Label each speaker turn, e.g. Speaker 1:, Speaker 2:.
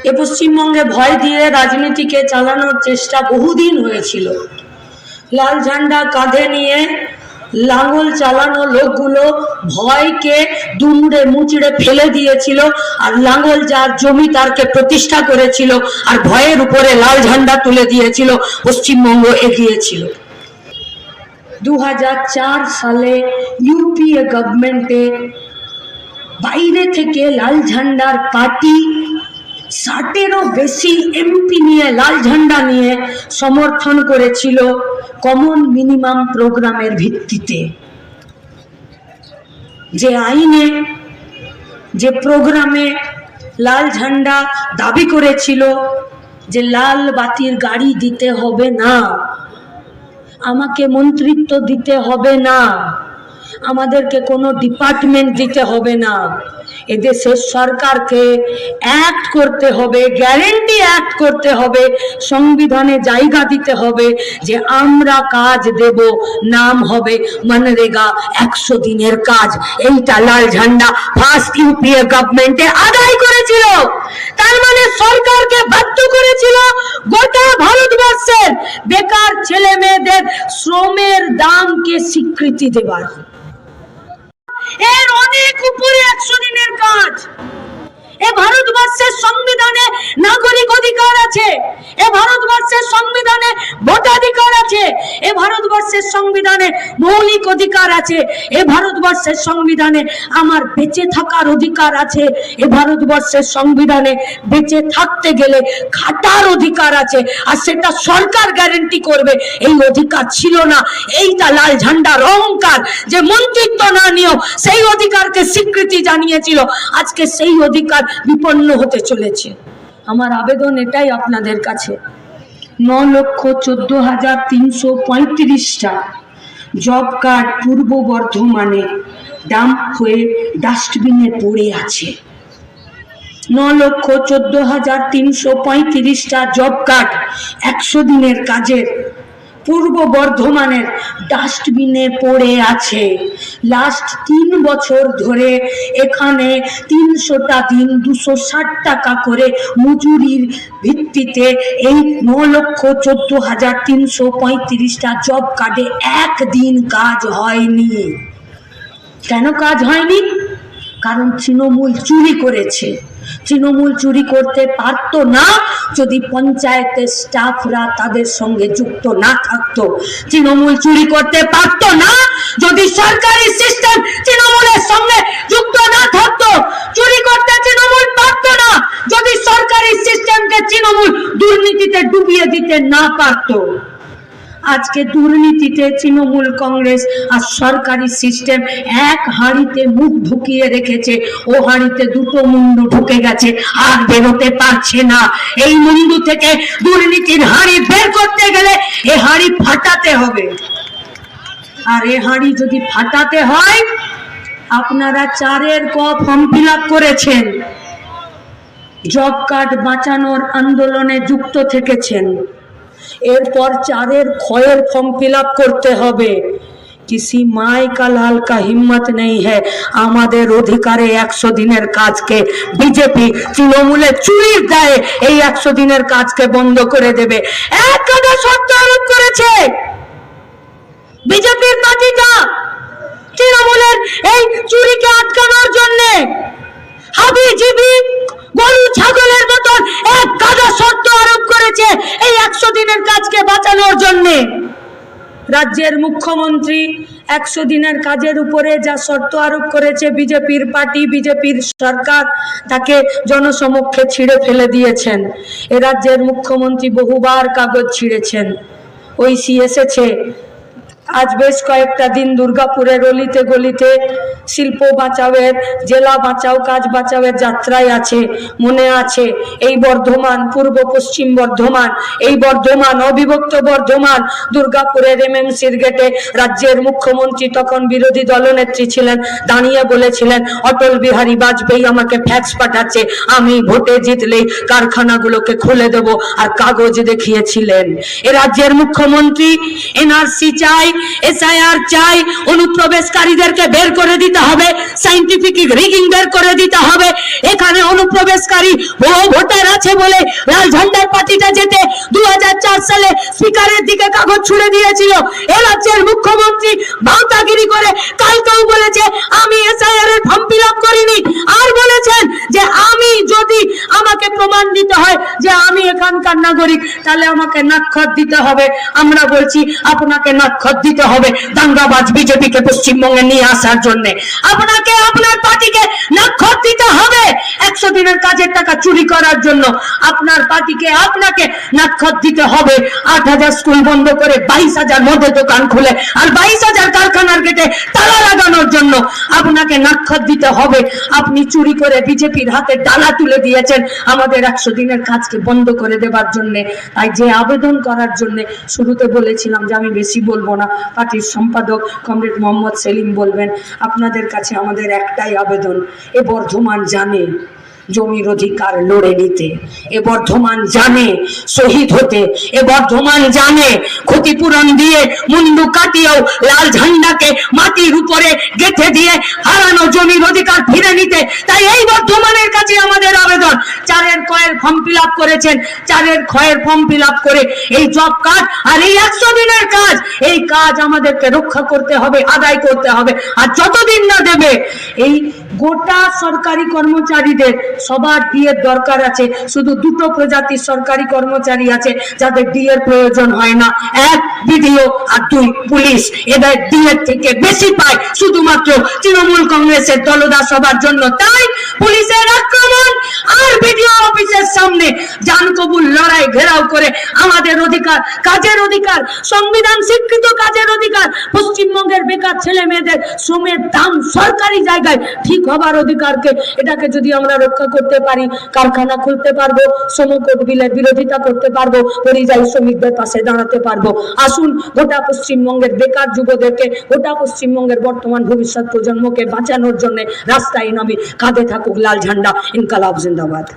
Speaker 1: এ পশ্চিমবঙ্গে ভয় দিয়ে রাজনীতিকে চালানোর চেষ্টা বহুদিন হয়েছিল। লাল ঝান্ডা কাঁধে নিয়ে লাঙ্গল চালানো লোকগুলো ভয়কে দুমড়ে মুচড়ে ফেলে দিয়েছিল, আর লাঙ্গল যার জমিদারকে প্রতিষ্ঠা করেছিল আর ভয়ের উপরে লাল ঝান্ডা তুলে দিয়েছিল, পশ্চিমবঙ্গ এগিয়েছিল। 2004 সালে ইউপিএ গভর্নমেন্টে বাইরে থেকে লাল ঝান্ডার পার্টি 60-এরও বেশি এমপি নিয়ে লাল ঝান্ডা নিয়ে সমর্থন করেছিল কমন মিনিমাম প্রোগ্রামের ভিত্তিতে। যে আইনে, যে প্রোগ্রামে লাল ঝান্ডা দাবি করেছিল যে লাল বাতির গাড়ি দিতে হবে না, আমাকে মন্ত্রিত্ব দিতে হবে না, আমাদেরকে কোনো ডিপার্টমেন্ট দিতে হবে না, এদেশের সরকারকে অ্যাক্ট করতে হবে, গ্যারেন্টি অ্যাক্ট করতে হবে, সংবিধানে জায়গা দিতে হবে যে আমরা কাজ দেব, নাম হবে মনরেগা, 100 দিনের কাজ। এইটা লাল ঝান্ডা ফার্স্ট ইউপিএ গভর্নমেন্টে আদায় করেছিল। তার মানে সরকারকে বাধ্য করেছিল গোটা ভারতবর্ষের বেকার ছেলে মেয়েদের শ্রমের দামকে স্বীকৃতি দেবার। এর অনেক উপরে 100 দিনের কাজ। এ ভারতবর্ষের সংবিধানে নাগরিক অধিকার আছে, এ ভারতবর্ষের সংবিধানে ভোটাধিকার আছে, এ ভারতবর্ষের সংবিধানে মৌলিক অধিকার আছে, এ ভারতবর্ষের সংবিধানে আমার বেঁচে থাকার অধিকার আছে, এ ভারতবর্ষের সংবিধানে বেঁচে থাকতে গেলে খাটার অধিকার আছে, আর সেটা সরকার গ্যারেন্টি করবে। এই অধিকার ছিল না। এইটা লাল ঝান্ডার অহংকার যে মন্ত্রিত্ব না নিয়েও সেই অধিকারকে স্বীকৃতি জানিয়েছিল। আজকে সেই অধিকার বিপন্ন হতে চলেছে। আমার আবেদন এটাই আপনাদের কাছে, 9,14,335টা জব কার্ড পূর্ব বর্ধমানে ডাম্প হয়ে ডাস্টবিনে পড়ে আছে। 9,14,335টা জব কার্ড 100 দিনের কাজের পূর্ব বর্ধমানের ডাস্টবিনে পড়ে আছে। লাস্ট 3 বছর ধরে এখানে 300টা দিন 260 টাকা করে মজুরির ভিত্তিতে এই 9,14,335টা জব কার্ডে একদিন কাজ হয়নি। কেন কাজ হয়নি? কারণ তৃণমূল চুরি করেছে। তৃণমূল চুরি করতে পারতো না যদি পঞ্চায়েতের স্টাফরা তাদের সঙ্গে যুক্ত না থাকতো। তৃণমূল চুরি করতে পারতো না যদি সরকারি সিস্টেম তৃণমূলের সঙ্গে যুক্ত না থাকতো। চুরি করতে তৃণমূল পারতো না যদি সরকারি সিস্টেমকে তৃণমূল দুর্নীতিতে ডুবিয়ে দিতে না পারতো। আজকে দুর্নীতিতে তৃণমূল কংগ্রেস আর সরকারি সিস্টেম এক হাঁড়িতে মুখ ঢুকিয়ে রেখেছে। ও হাঁড়িতে 2টো মুন্ডু ঢুকে গেছে, আর বেরোতে পারছে না। এই মুন্ডু থেকে দুর্নীতির হাঁড়ি বের করতে গেলে এ হাঁড়ি ফাটাতে হবে। আর এ হাঁড়ি যদি ফাটাতে হয়, আপনারা 4-এর ক ফর্ম ফিল আপ করেছেন, জব কার্ড বাঁচানোর আন্দোলনে যুক্ত থেকেছেন, এরপর 4-এর খয়ের ফর্ম ফিল আপ করতে হবে। किसी माई का लाल का हिम्मत नहीं है আমাদের অধিকারে 100 দিনের কাজকে বিজেপি তৃণমূলের চুরির দায়ে এই 100 দিনের কাজকে বন্ধ করে দেবে। এক কথা শর্ত আরোপ করেছে বিজেপির পার্টিটা তৃণমূলের এই চুরিকে আটকানোর জন্য। হাবিজিবি গরু ছাগলের মতন এক গাদা শর্ত আরোপ করেছে এই 100 দিনের কাজকে বাঁচানোর জন্য। রাজ্যের মুখ্যমন্ত্রী 100 দিনের কাজের উপরে যা শর্ত আরোপ করেছে বিজেপির পার্টি, বিজেপির সরকার, তাকে জনসমক্ষে ছিঁড়ে ফেলে দিয়েছেন। এ রাজ্যের মুখ্যমন্ত্রী বহুবার কাগজ ছিঁড়েছেন। ঐসি এসেছে। আজ বেশ কয়েকটা দিন দুর্গাপুরের অলিতে গলিতে শিল্প বাঁচাওয়ের, জেলা বাঁচাও, কাজ বাঁচাওয়ের যাত্রায় আছে। মনে আছে এই বর্ধমান, পূর্ব পশ্চিম বর্ধমান, এই বর্ধমান, অবিভক্ত বর্ধমান, দুর্গাপুরের এমএমসির গেটে রাজ্যের মুখ্যমন্ত্রী, তখন বিরোধী দলনেত্রী ছিলেন, দাঁড়িয়ে বলেছিলেন অটল বিহারী বাজপেয়ী আমাকে ফ্যাক্স পাঠাচ্ছে, আমি ভোটে জিতলেই কারখানাগুলোকে খুলে দেব, আর কাগজ দেখিয়েছিলেন। এ রাজ্যের মুখ্যমন্ত্রী এনআরসি চাই, এসআইআর চাই, অনুপ্রবেশকারীদেরকে বের করে দিতে হবে, সাইন্টিফিক রিগিং বের করে দিতে হবে। এখানে অনুপ্রবেশকারী বহু ভোটার আছে আছে বলে লাল ঝান্ডার পার্টিটা যেতে 2004 সালে স্পিকারের দিকে কাগজ ছুড়ে দিয়েছিল। এ রাজ্যের মুখ্যমন্ত্রী ভাওতাগিরি করে কালকেও বলেছে আমি এসআইআর এর ফর্ম ফিল আপ করিনি, আর বলেছেন যে আমি যদি আমাকে প্রমাণ দিতে হয় যে আমি এখানকার নাগরিক তাহলে আমাকে নাক্ষর দিতে হবে। আমরা বলছি আপনাকে নাক্ষর দিতে হবে দাঙ্গাবাজ বিজেপিকে পশ্চিমবঙ্গে নিয়ে আসার জন্য। আপনাকে আপনার পার্টিকে নাক্ষর দিতে হবে 100 দিনের কাজের টাকা চুরি করার জন্য। আপনার পার্টিকে আপনাকে নাক্ষর দিতে হবে 8,000 স্কুল বন্ধ করে 22,000 মদের দোকান খুলে আর 22,000 কারখানার গেটে তালা লাগানোর জন্য আপনাকে নাক্ষর দিতে হবে। আপনি চুরি করে বিজেপির হাতে ডালা তুলে দিয়েছেন আমাদের 100 দিনের কাজকে বন্ধ করে দেবার জন্য। তাই যে আবেদন করার জন্য শুরুতে বলেছিলাম যে আমি বেশি বলবো না, পার্টির সম্পাদক কমরেড মোহাম্মদ সেলিম বলবেন। আপনাদের কাছে আমাদের একটাই আবেদন, এ বর্ধমান জানে জমির অধিকার লড়ে নিতে, এ বর্ধমান জানে শহীদ হতে, এ বর্ধমান জানে ক্ষতিপূরণ দিয়ে মুন্ডু কাটিয়েও লাল ঝান্ডাকে মাটির উপরে গেঁথে দিয়ে হারানো জমির অধিকার ফিরে নিতে। তাই এই বর্ধমানের কাছে আমাদের আবেদন, 4 ক্ষয়ের ফর্ম ফিল আপ করেছেন, 4 ক্ষয়ের ফর্ম ফিল আপ করে এই জব কার্ড আর এই 100 দিনের কাজ, এই কাজ আমাদেরকে রক্ষা করতে হবে, আদায় করতে হবে। আর যতদিন না দেবে এই গোটা সরকারি কর্মচারীদের সবার ডিএর দরকার আছে। শুধু 2টো প্রজাতির সরকারি কর্মচারী আছে যাদের ডিএর প্রয়োজন হয় না, 1 বিডিও আর 2 পুলিশ। এদের ডিএর থেকে বেশি পায় শুধুমাত্র তৃণমূল কংগ্রেসের দলদাস হবার জন্য। তাই পুলিশের আক্রমণ আর বিডিও অফিসের সামনে জানকবুল লড়াই ঘেরাও করে আমাদের অধিকার, কাজের অধিকার, সংবিধান স্বীকৃত কাজের অধিকার, পশ্চিমবঙ্গের বেকার ছেলে মেয়েদের শ্রমের দাম সরকারি জায়গায় ঠিক হবার অধিকারকে, এটাকে যদি আমরা রক্ষা করতে পারি কারখানা খুলতে পারবো, শ্রমকোড বিলের বিরোধিতা করতে পারবো, পরিযায়ী শ্রমিকদের পাশে দাঁড়াতে পারবো। আসুন গোটা পশ্চিমবঙ্গের বেকার যুবদেরকে, গোটা পশ্চিমবঙ্গের বর্তমান ভবিষ্যৎ প্রজন্মকে বাঁচানোর জন্য রাস্তায় নামি, কাঁধে থাকুক লাল ঝান্ডা। ইনকালাব জিন্দাবাদ।